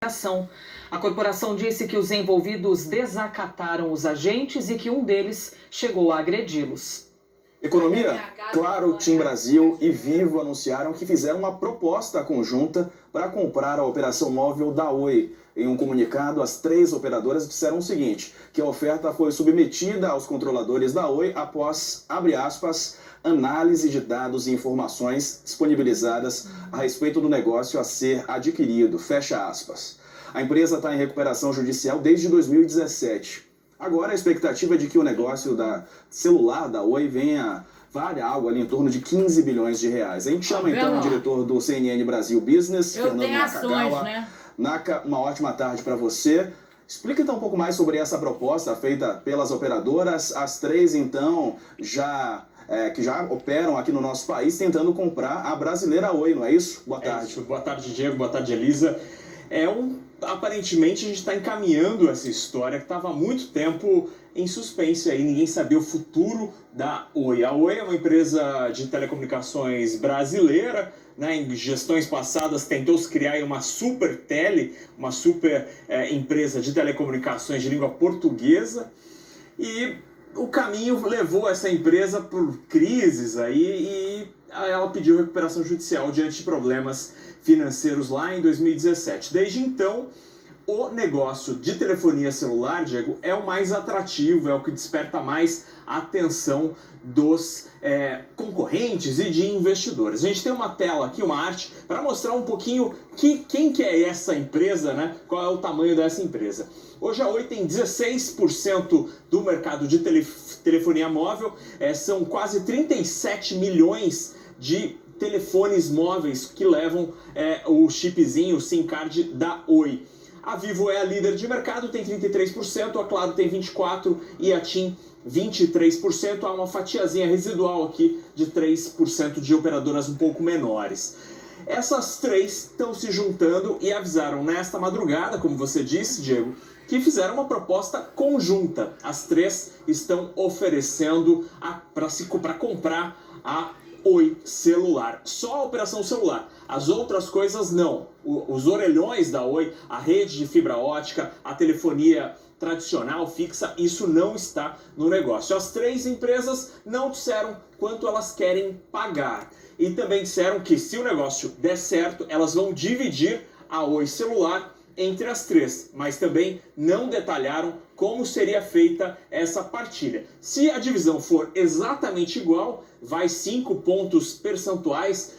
A corporação disse que os envolvidos desacataram os agentes e que um deles chegou a agredi-los. Economia, Claro, TIM Brasil e Vivo anunciaram que fizeram uma proposta conjunta para comprar a operação móvel da Oi. Em um comunicado, as três operadoras disseram o seguinte, que a oferta foi submetida aos controladores da Oi após, abre aspas, análise de dados e informações disponibilizadas a respeito do negócio a ser adquirido, fecha aspas. A empresa está em recuperação judicial desde 2017. Agora a expectativa é de que o negócio da celular da Oi venha vale algo ali em torno de 15 bilhões de reais. A gente chama então o diretor do CNN Brasil Business, Fernando Nakagawa. Naka, uma ótima tarde para você. Explica então um pouco mais sobre essa proposta feita pelas operadoras. As três então que já operam aqui no nosso país tentando comprar a brasileira Oi, não é isso? Boa tarde. Isso. Boa tarde, Diego. Boa tarde, Elisa. Aparentemente a gente está encaminhando essa história que estava há muito tempo em suspense aí, ninguém sabia o futuro da Oi. A Oi é uma empresa de telecomunicações brasileira, né? Em gestões passadas tentou se criar uma super empresa de telecomunicações de língua portuguesa e o caminho levou essa empresa por crises aí e ela pediu recuperação judicial diante de problemas financeiros lá em 2017. Desde então, o negócio de telefonia celular, Diego, é o mais atrativo, é o que desperta mais a atenção dos concorrentes e de investidores. A gente tem uma tela aqui, uma arte, para mostrar um pouquinho quem que é essa empresa, né? Qual é o tamanho dessa empresa. Hoje a Oi tem 16% do mercado de telefonia móvel, são quase 37 milhões de telefones móveis que levam o chipzinho, o SIM card da Oi. A Vivo é a líder de mercado, tem 33%, a Claro tem 24% e a TIM 23%. Há uma fatiazinha residual aqui de 3% de operadoras um pouco menores. Essas três estão se juntando e avisaram nesta madrugada, como você disse, Diego, que fizeram uma proposta conjunta. As três estão oferecendo para comprar a Oi celular, só a operação celular, as outras coisas não. Os orelhões da Oi, a rede de fibra ótica, a telefonia tradicional, fixa, isso não está no negócio. As três empresas não disseram quanto elas querem pagar e também disseram que se o negócio der certo, elas vão dividir a Oi celular entre as três, mas também não detalharam como seria feita essa partilha. Se a divisão for exatamente igual, vai 5 pontos percentuais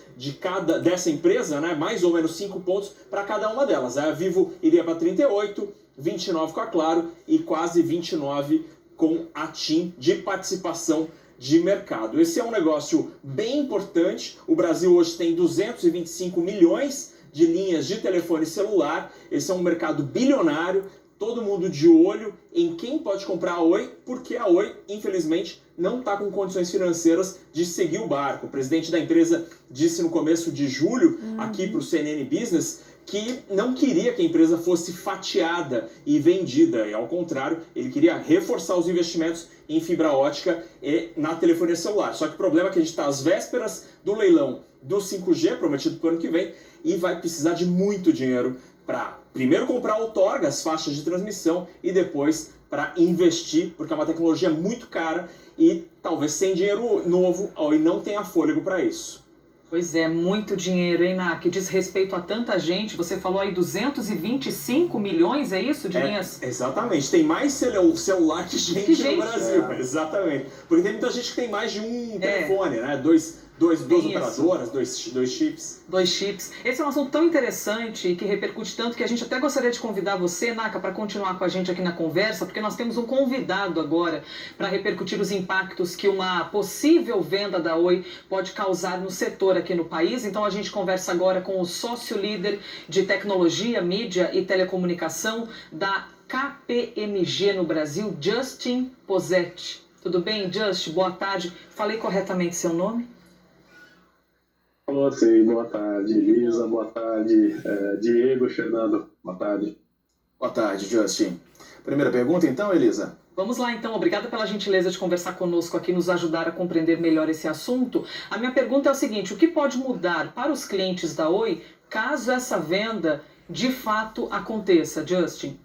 dessa empresa, né? Mais ou menos 5 pontos para cada uma delas. A Vivo iria para 38, 29 com a Claro e quase 29 com a TIM de participação de mercado. Esse é um negócio bem importante. O Brasil hoje tem 225 milhões de linhas de telefone celular. Esse é um mercado bilionário, todo mundo de olho em quem pode comprar a Oi, porque a Oi, infelizmente, não está com condições financeiras de seguir o barco. O presidente da empresa disse no começo de julho, aqui para o CNN Business, que não queria que a empresa fosse fatiada e vendida. E, ao contrário, ele queria reforçar os investimentos em fibra ótica e na telefonia celular. Só que o problema é que a gente está às vésperas do leilão do 5G, prometido para o ano que vem, e vai precisar de muito dinheiro para primeiro comprar outorgas, faixas de transmissão, e depois para investir, porque é uma tecnologia muito cara e talvez sem dinheiro novo a Oi não tenha fôlego para isso. Pois é, muito dinheiro, hein, Ná? Que diz respeito a tanta gente. Você falou aí 225 milhões, é isso, de linhas? Exatamente. Tem mais celular que gente no Brasil. Exatamente. Porque tem muita gente que tem mais de um telefone, né? Duas operadoras, dois chips. 2 chips. Esse é um assunto tão interessante e que repercute tanto que a gente até gostaria de convidar você, Naka, para continuar com a gente aqui na conversa, porque nós temos um convidado agora para repercutir os impactos que uma possível venda da Oi pode causar no setor aqui no país. Então a gente conversa agora com o sócio-líder de tecnologia, mídia e telecomunicação da KPMG no Brasil, Justin Posetti. Tudo bem, Justin? Boa tarde. Falei corretamente seu nome? Sim, boa tarde, Elisa, boa tarde, Diego, Fernando, boa tarde. Boa tarde, Justin. Primeira pergunta então, Elisa? Vamos lá então, obrigada pela gentileza de conversar conosco aqui, nos ajudar a compreender melhor esse assunto. A minha pergunta é o seguinte, o que pode mudar para os clientes da Oi caso essa venda de fato aconteça, Justin?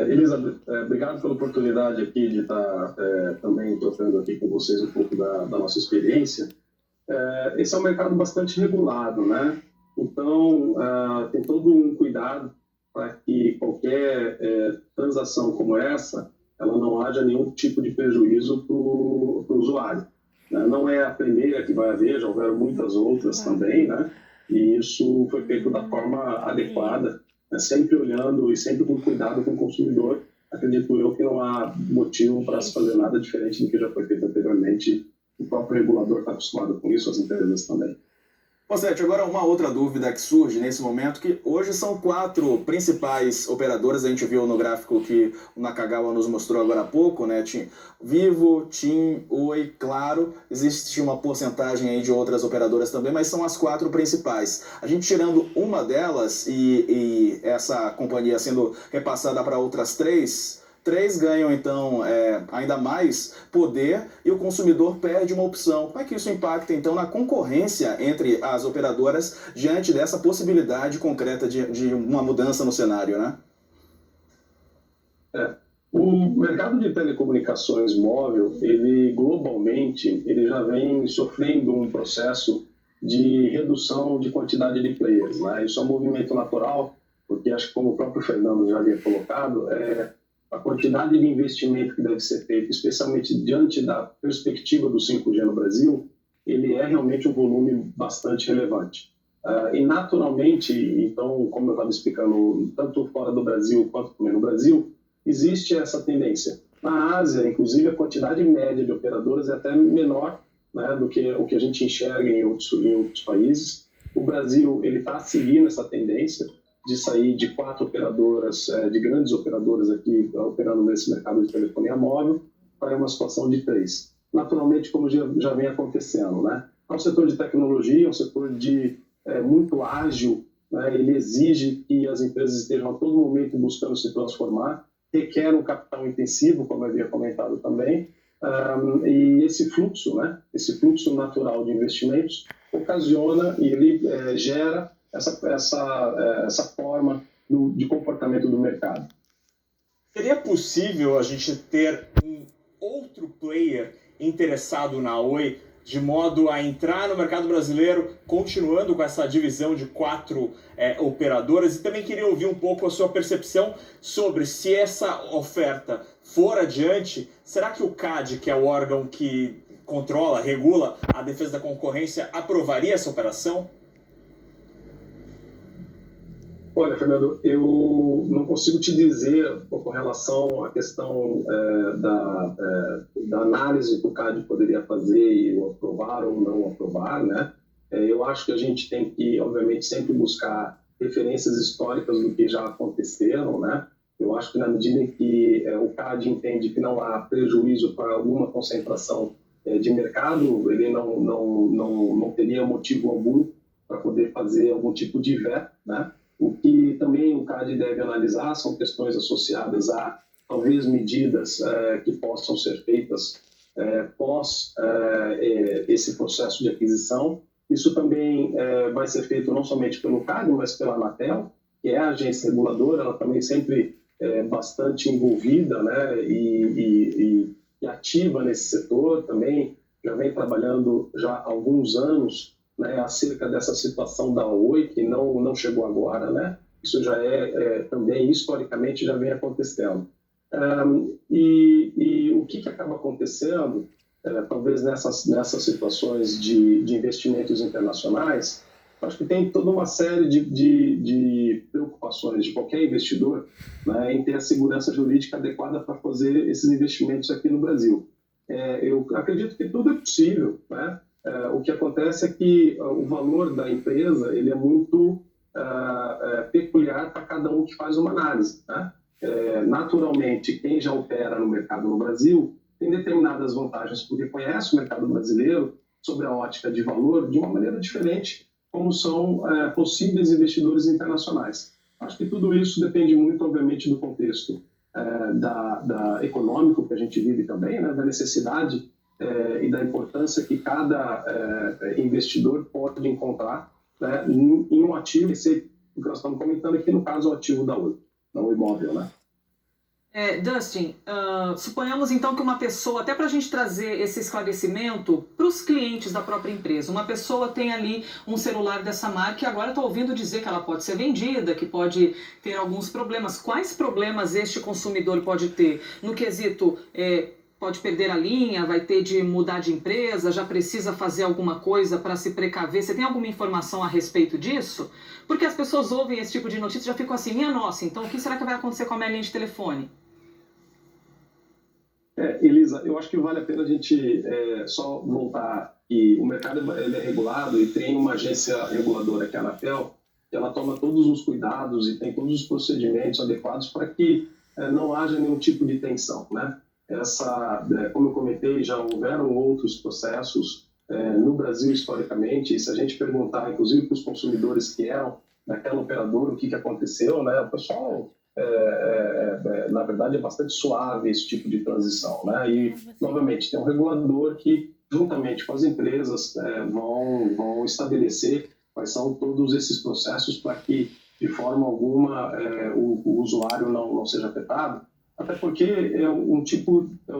Elizabeth, obrigado pela oportunidade aqui de estar também trocando aqui com vocês um pouco da nossa experiência. Esse é um mercado bastante regulado, né? Então, tem todo um cuidado para que qualquer transação como essa, ela não haja nenhum tipo de prejuízo para o usuário. Não é a primeira que vai haver, já houveram muitas outras também, né? E isso foi feito da forma adequada, sempre olhando e sempre com cuidado com o consumidor. Acredito eu que não há motivo para se fazer nada diferente do que já foi feito anteriormente. O próprio regulador está acostumado com isso, as empresas também. Sete, agora uma outra dúvida que surge nesse momento, que hoje são 4 principais operadoras, a gente viu no gráfico que o Nakagawa nos mostrou agora há pouco, né? Vivo, TIM, Oi, Claro, existe uma porcentagem aí de outras operadoras também, mas são as 4 principais. A gente tirando uma delas e essa companhia sendo repassada para outras 3 ganham, então, ainda mais poder e o consumidor perde uma opção. Como é que isso impacta, então, na concorrência entre as operadoras diante dessa possibilidade concreta de uma mudança no cenário, né? O mercado de telecomunicações móvel, ele globalmente, ele já vem sofrendo um processo de redução de quantidade de players, né? Isso é um movimento natural, porque acho que, como o próprio Fernando já havia colocado, a quantidade de investimento que deve ser feito, especialmente diante da perspectiva do 5G no Brasil, ele é realmente um volume bastante relevante. E naturalmente, então, como eu estava explicando, tanto fora do Brasil quanto também no Brasil, existe essa tendência. Na Ásia, inclusive, a quantidade média de operadoras é até menor, né, do que o que a gente enxerga em outros países. O Brasil está seguindo essa tendência de sair de 4 operadoras, de grandes operadoras aqui operando nesse mercado de telefonia móvel, para uma situação de 3. Naturalmente, como já vem acontecendo, né? É um setor de tecnologia, é um setor muito ágil, né? Ele exige que as empresas estejam a todo momento buscando se transformar, requer um capital intensivo, como eu havia comentado também, e esse fluxo, né? Esse fluxo natural de investimentos ocasiona e ele gera essa forma de comportamento do mercado. Seria possível a gente ter um outro player interessado na Oi, de modo a entrar no mercado brasileiro, continuando com essa divisão de 4 operadoras? E também queria ouvir um pouco a sua percepção sobre se essa oferta for adiante, será que o CADE, que é o órgão que controla, regula a defesa da concorrência, aprovaria essa operação? Olha, Fernando, eu não consigo te dizer com relação à questão da análise que o CADE poderia fazer e o aprovar ou não aprovar, né? Eu acho que a gente tem que, obviamente, sempre buscar referências históricas do que já aconteceram, né? Eu acho que na medida em que o CADE entende que não há prejuízo para alguma concentração de mercado, ele não teria motivo algum para poder fazer algum tipo de veto, né? O que também o CADE deve analisar são questões associadas a, talvez, medidas que possam ser feitas pós esse processo de aquisição. Isso também vai ser feito não somente pelo CADE, mas pela Anatel, que é a agência reguladora, ela também sempre bastante envolvida, né, e ativa nesse setor, também já vem trabalhando já há alguns anos, né, acerca dessa situação da Oi, que não chegou agora, né? Isso já também, historicamente, já vem acontecendo. E o que acaba acontecendo, talvez nessas situações de investimentos internacionais, acho que tem toda uma série de preocupações de qualquer investidor, né, em ter a segurança jurídica adequada para fazer esses investimentos aqui no Brasil. Eu acredito que tudo é possível, né? O que acontece é que o valor da empresa ele é muito peculiar para cada um que faz uma análise, né? Naturalmente, quem já opera no mercado no Brasil tem determinadas vantagens porque conhece o mercado brasileiro sobre a ótica de valor de uma maneira diferente, como são possíveis investidores internacionais. Acho que tudo isso depende muito, obviamente, do contexto econômico que a gente vive também, né? Da necessidade e da importância que cada investidor pode encontrar né, em um ativo, esse o que nós estamos comentando aqui, no caso, o ativo da Oi, não o imóvel, né? Dustin, suponhamos então que uma pessoa, até para a gente trazer esse esclarecimento para os clientes da própria empresa, uma pessoa tem ali um celular dessa marca e agora está ouvindo dizer que ela pode ser vendida, que pode ter alguns problemas. Quais problemas este consumidor pode ter? No quesito, pode perder a linha, vai ter de mudar de empresa, já precisa fazer alguma coisa para se precaver? Você tem alguma informação a respeito disso? Porque as pessoas ouvem esse tipo de notícia e já ficam assim, minha nossa, então o que será que vai acontecer com a minha linha de telefone? Elisa, eu acho que vale a pena a gente só voltar que o mercado ele é regulado e tem uma agência reguladora, que é a Anatel, que ela toma todos os cuidados e tem todos os procedimentos adequados para que não haja nenhum tipo de tensão, né? Como eu comentei, já houveram outros processos no Brasil historicamente, e se a gente perguntar, inclusive, para os consumidores que eram daquela operadora, o que aconteceu, né? O pessoal... na verdade, é bastante suave esse tipo de transição, né? E, novamente, tem um regulador que, juntamente com as empresas, vão estabelecer quais são todos esses processos para que, de forma alguma, o usuário não seja afetado, até porque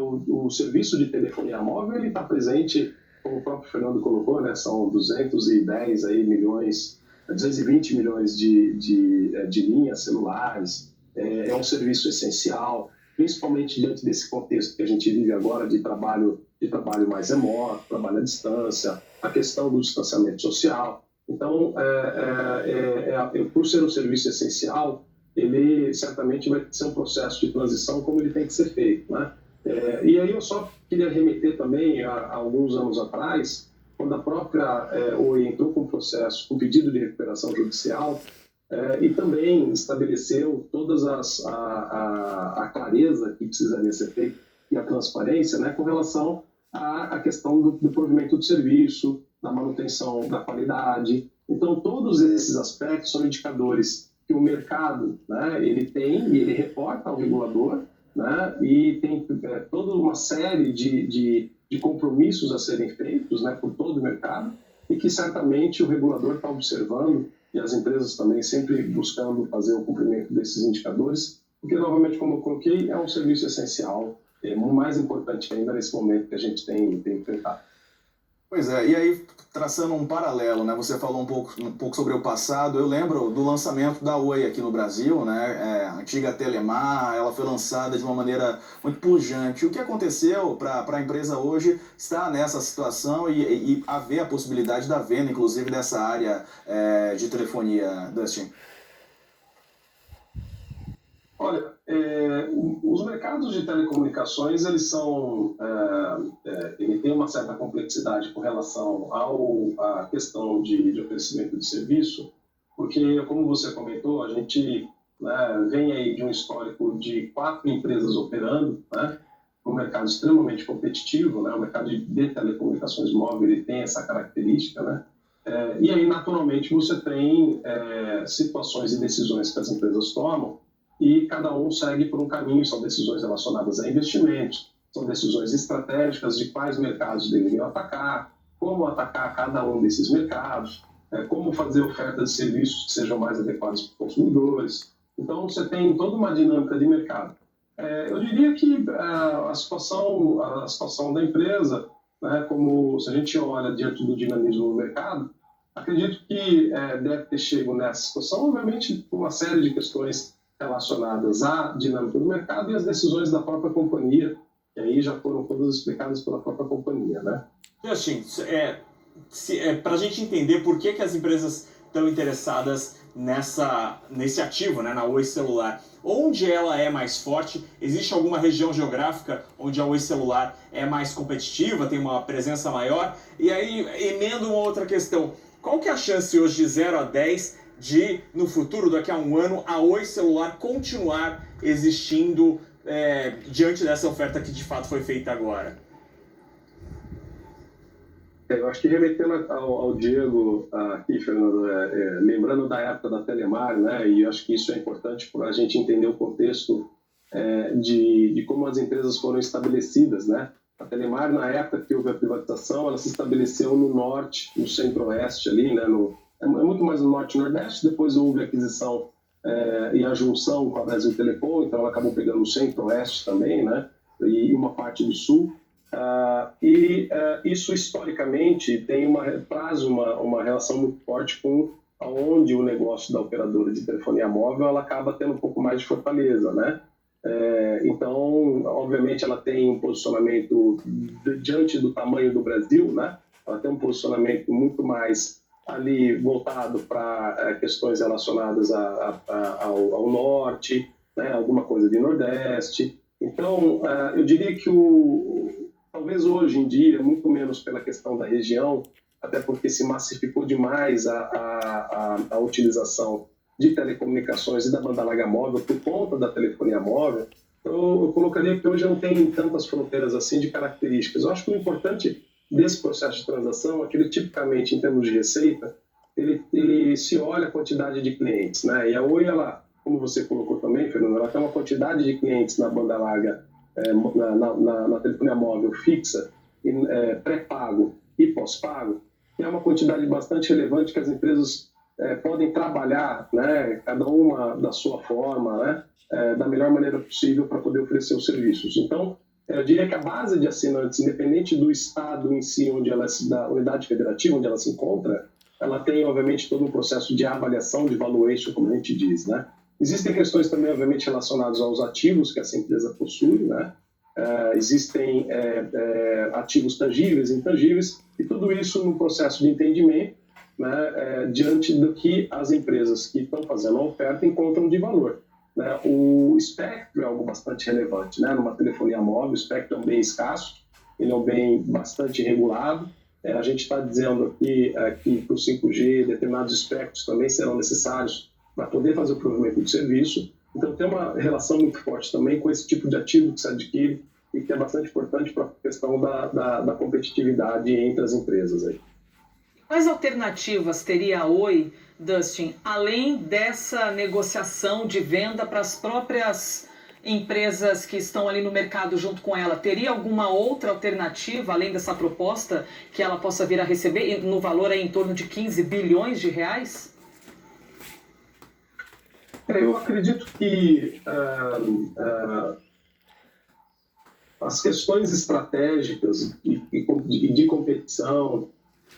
o serviço de telefonia móvel ele está presente, como o próprio Fernando colocou, né? São 210 milhões, 220 milhões de linhas celulares. É um serviço essencial, principalmente diante desse contexto que a gente vive agora de trabalho mais remoto, trabalho à distância, a questão do distanciamento social. Então, por ser um serviço essencial, ele certamente vai ser um processo de transição como ele tem que ser feito, né? E aí eu só queria remeter também a alguns anos atrás, quando a própria Oi entrou com processo, com pedido de recuperação judicial, e também estabeleceu todas a clareza que precisaria ser feita e a transparência, né, com relação à questão do provimento do serviço, da manutenção da qualidade. Então, todos esses aspectos são indicadores que o mercado, né, ele tem e ele reporta ao regulador, né, e tem toda uma série de compromissos a serem feitos, né, por todo o mercado, e que certamente o regulador está observando, e as empresas também sempre buscando fazer o cumprimento desses indicadores, porque, novamente, como eu coloquei, é um serviço essencial, mais importante ainda nesse momento que a gente tem enfrentado. Pois é, e aí, traçando um paralelo, né? Você falou um pouco sobre o passado. Eu lembro do lançamento da Oi aqui no Brasil, né? A antiga Telemar, ela foi lançada de uma maneira muito pujante. O que aconteceu para a empresa hoje estar nessa situação e haver a possibilidade da venda, inclusive, dessa área de telefonia, Dustin? Olha, os mercados de telecomunicações, eles ele tem uma certa complexidade com relação à questão de oferecimento de serviço, porque, como você comentou, a gente vem aí de um histórico de 4 empresas operando, né, um mercado extremamente competitivo, né, o mercado de telecomunicações móveis ele tem essa característica, né, e aí, naturalmente, você tem situações e decisões que as empresas tomam, e cada um segue por um caminho, são decisões relacionadas a investimentos, são decisões estratégicas de quais mercados deveriam atacar, como atacar cada um desses mercados, como fazer ofertas de serviços que sejam mais adequadas para os consumidores. Então, você tem toda uma dinâmica de mercado. Eu diria que a situação da empresa, né, como se a gente olha diante do dinamismo do mercado, acredito que deve ter chegado nessa situação, obviamente, por uma série de questões relacionadas à dinâmica do mercado e às decisões da própria companhia, que aí já foram todas explicadas pela própria companhia, né? Justin, para a gente entender por que as empresas estão interessadas nesse ativo, né, na Oi Celular, onde ela é mais forte? Existe alguma região geográfica onde a Oi Celular é mais competitiva, tem uma presença maior? E aí, emendo uma outra questão. Qual que é a chance hoje de 0 a 10 de, no futuro, daqui a um ano, a Oi Celular continuar existindo diante dessa oferta que de fato foi feita agora? Eu acho que remetendo ao Diego aqui, Fernando, lembrando da época da Telemar, né, e acho que isso é importante para a gente entender o contexto de como as empresas foram estabelecidas, né? A Telemar, na época que houve a privatização, ela se estabeleceu no norte, no centro-oeste ali, né, é muito mais no Norte e Nordeste. Depois houve a aquisição e a junção com a Brasil Telecom, então ela acabou pegando o Centro-Oeste também, né? E uma parte do Sul. Isso, historicamente, traz uma relação muito forte com aonde o negócio da operadora de telefonia móvel ela acaba tendo um pouco mais de fortaleza, né? Então, obviamente, ela tem um posicionamento diante do tamanho do Brasil, né? Ela tem um posicionamento muito mais ali voltado para questões relacionadas ao Norte, né? Alguma coisa de Nordeste. Então, eu diria que talvez hoje em dia, muito menos pela questão da região, até porque se massificou demais a utilização de telecomunicações e da banda larga móvel por conta da telefonia móvel, eu colocaria que hoje não tem tantas fronteiras assim de características. Eu acho que o importante desse processo de transação é que ele, tipicamente, em termos de receita, ele se olha a quantidade de clientes, né? E a Oi, ela, como você colocou também, Fernando, ela tem uma quantidade de clientes na banda larga, na telefonia móvel fixa, pré-pago e pós-pago, que é uma quantidade bastante relevante que as empresas podem trabalhar, né, cada uma da sua forma, né, da melhor maneira possível para poder oferecer os serviços. Então, eu diria que a base de assinantes, independente do estado em si, da unidade federativa onde ela se encontra, ela tem, obviamente, todo um processo de avaliação, de valuation, como a gente diz, né? Existem questões também, obviamente, relacionadas aos ativos que essa empresa possui, né? Existem ativos tangíveis e intangíveis, e tudo isso no processo de entendimento, né, diante do que as empresas que estão fazendo a oferta encontram de valor, né? O espectro é algo bastante relevante, né? Numa telefonia móvel, o espectro é um bem escasso, ele é um bem bastante regulado. A gente está dizendo aqui que para o 5G determinados espectros também serão necessários para poder fazer o provimento do serviço. Então tem uma relação muito forte também com esse tipo de ativo que se adquire e que é bastante importante para a questão da competitividade entre as empresas aí. Quais alternativas teria a Oi, Dustin, além dessa negociação de venda para as próprias empresas que estão ali no mercado junto com ela? Teria alguma outra alternativa, além dessa proposta, que ela possa vir a receber no valor aí em torno de 15 bilhões de reais? Eu acredito que as questões estratégicas e de competição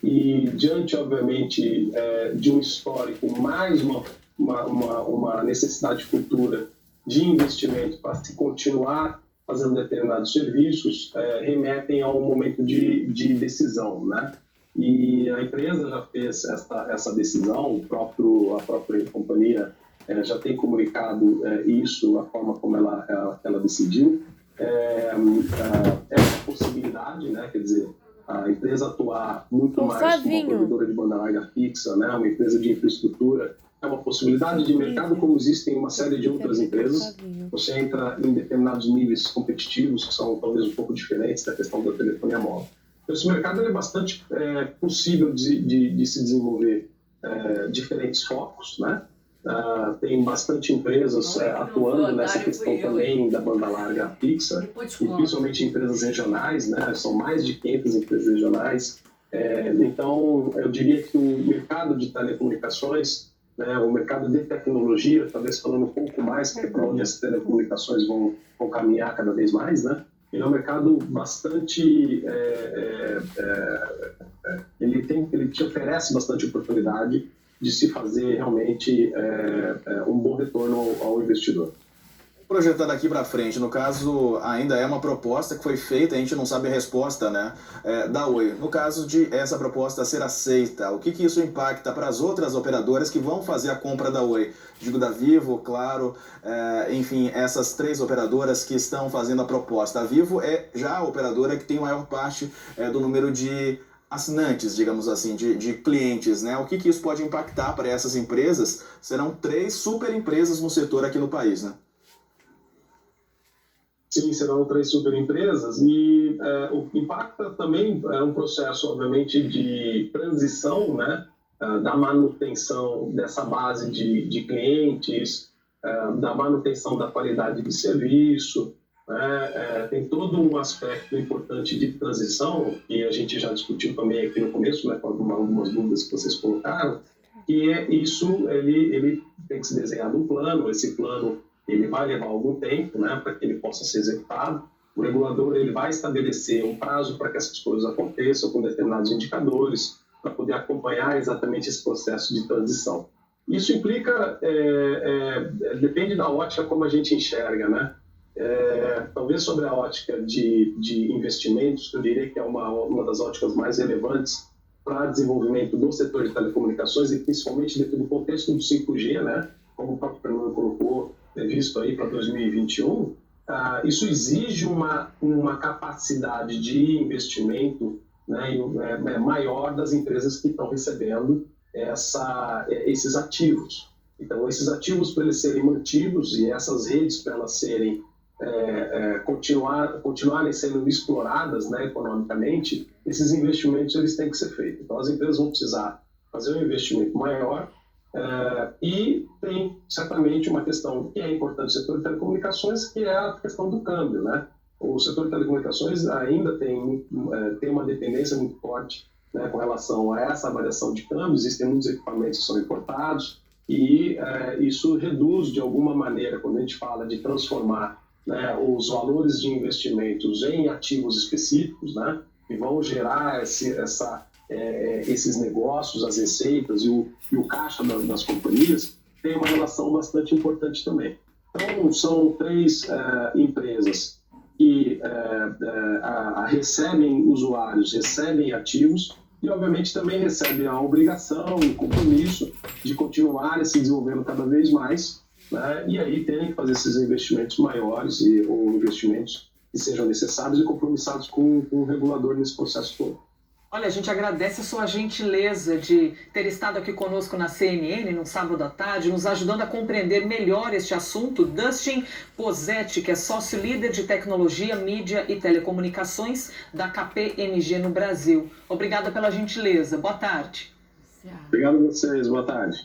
e diante, obviamente, de um histórico, mais uma necessidade futura de investimento para se continuar fazendo determinados serviços, remetem a um momento de decisão, né? E a empresa já fez essa decisão, a própria companhia já tem comunicado isso, a forma como ela decidiu. É uma possibilidade, né? Quer dizer, a empresa atuar muito mais como uma provedora de banda larga fixa, né? Uma empresa de infraestrutura, é uma possibilidade de mercado, como existem uma série de outras empresas. Você entra em determinados níveis competitivos que são talvez um pouco diferentes da questão da telefonia móvel. Então, esse mercado é bastante possível de se desenvolver diferentes focos, né? Tem bastante empresas atuando nessa questão também da banda larga fixa, e principalmente empresas regionais, né? São mais de 500 empresas regionais. Então, eu diria que o mercado de telecomunicações, né, o mercado de tecnologia, talvez falando um pouco mais, que é para onde as telecomunicações vão caminhar cada vez mais, né? Ele é um mercado bastante... ele te oferece bastante oportunidade de se fazer realmente um bom retorno ao investidor. Projetando aqui para frente, no caso, ainda é uma proposta que foi feita, a gente não sabe a resposta, né, da Oi. No caso de essa proposta ser aceita, o que isso impacta para as outras operadoras que vão fazer a compra da Oi? Digo da Vivo, claro, enfim, essas 3 operadoras que estão fazendo a proposta. A Vivo é já a operadora que tem a maior parte do número de assinantes, digamos assim, de clientes, né? O que isso pode impactar para essas empresas? Serão 3 super empresas no setor aqui no país, né? Sim, serão 3 super empresas e o impacta também um processo, obviamente, de transição, né? Da manutenção dessa base de clientes, da manutenção da qualidade de serviço. Tem todo um aspecto importante de transição, que a gente já discutiu também aqui no começo, né, com algumas dúvidas que vocês colocaram, que isso ele tem que se desenhar um plano, esse plano ele vai levar algum tempo, né, para que ele possa ser executado. O regulador ele vai estabelecer um prazo para que essas coisas aconteçam com determinados indicadores, para poder acompanhar exatamente esse processo de transição. Isso implica, depende da ótica como a gente enxerga, né? Talvez sobre a ótica de investimentos, eu diria que é uma das óticas mais relevantes para desenvolvimento do setor de telecomunicações e principalmente dentro do contexto do 5G, né? Como o próprio Fernando colocou, visto aí para 2021, isso exige uma capacidade de investimento, né, maior das empresas que estão recebendo esses ativos. Então, esses ativos, para eles serem mantidos e essas redes, para elas serem continuarem sendo exploradas, né, economicamente, esses investimentos eles têm que ser feitos. Então, as empresas vão precisar fazer um investimento maior e tem certamente uma questão que é importante no setor de telecomunicações, que é a questão do câmbio, né? O setor de telecomunicações ainda tem uma dependência muito forte, né, com relação a essa variação de câmbio. Existem muitos equipamentos que são importados e isso reduz de alguma maneira, quando a gente fala de transformar, né, os valores de investimentos em ativos específicos, né, que vão gerar esses negócios, as receitas e o caixa das companhias, tem uma relação bastante importante também. Então, são 3 empresas que recebem usuários, recebem ativos e, obviamente, também recebem a obrigação, o compromisso de continuar se desenvolvendo cada vez mais, né? E aí terem que fazer esses investimentos maiores ou investimentos que sejam necessários e compromissados com o regulador nesse processo todo. Olha, a gente agradece a sua gentileza de ter estado aqui conosco na CNN no sábado à tarde, nos ajudando a compreender melhor este assunto. Dustin Posetti, que é sócio-líder de tecnologia, mídia e telecomunicações da KPMG no Brasil. Obrigada pela gentileza. Boa tarde. Obrigado a vocês. Boa tarde.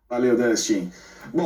Valeu, Dustin. Bom,